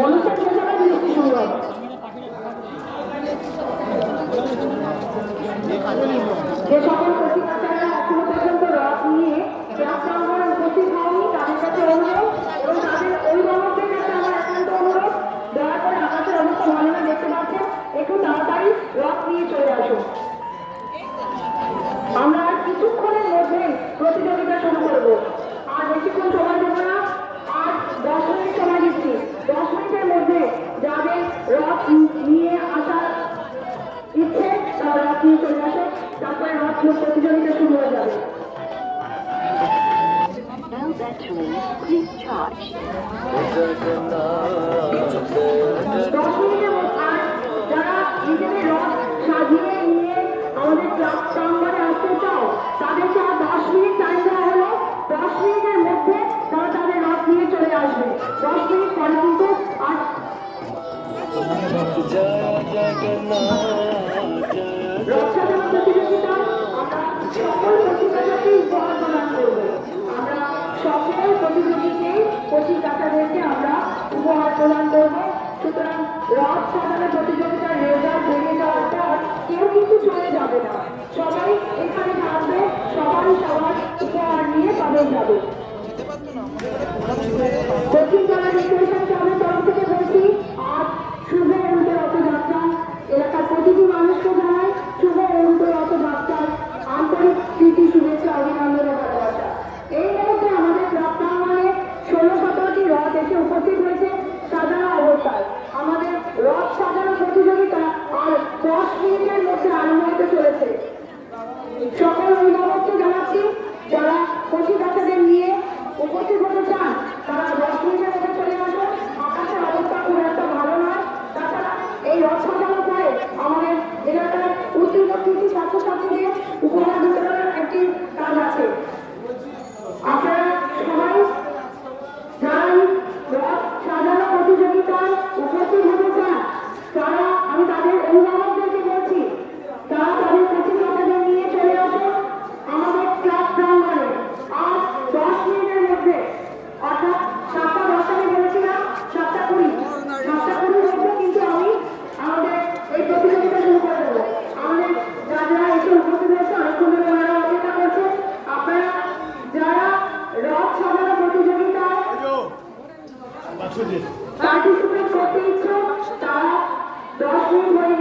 অনুষ্ঠান শেষ হবে মিষ্টি শুরু হবে। যে সকল প্রতিষ্ঠাতারা এখনো পর্যন্ত রথ নিয়ে ক্লাস প্রাঙ্গণে উপস্থিত হয়নি তাদের কাছে অনুরোধ এবং তাদের অভিভাবকদের কাছে আমার একান্ত অনুরোধ, দয়া করে আকাশের অবস্থা ভালো না দেখতে পাচ্ছেন, একটু তাড়াতাড়ি রথ নিয়ে চলে আসুন। আমরা আর কিছুক্ষণের মধ্যেই প্রতিযোগিতা শুরু করবো। আর বেশিক্ষণ সময় দেবো না, আর 10 মিনিট সময় দিচ্ছি। 10 মিনিটের মধ্যে যাদের রথ নিয়ে আসার ইচ্ছে তারা রথ নিয়ে চলে আসে, তারপরে রথ প্রতিযোগিতা শুরু হয়ে যাবে। যারা নিজেদের রথ সাজিয়ে নিয়ে আমাদের ক্লাব প্রাঙ্গণে আসতে চাও তাদেরকে আর 10 মিনিট টাইম দেওয়া হলো। 10 মিনিটের মধ্যে তারা তাদের রথ নিয়ে চলে আসবে। 10 মিনিট পরে কিন্তু আর রথ সাজানো প্রতিযোগিতা আমরা সকল প্রতিযোগীকে উপহার প্রদান করবো। আমরা সকল প্রতিযোগীকে প্রতিযোগিতাদেরকে আমরা উপহার প্রদান করবো। সুতরাং রথ সাজানো প্রতিযোগিতার রেজাল্ট বেরিয়ে যাওয়ার পর কেউ কিন্তু চলে যাবে না, সবাই এখানে থাকবে, সবাই সবার উপহার নিয়ে তাদের যাবে।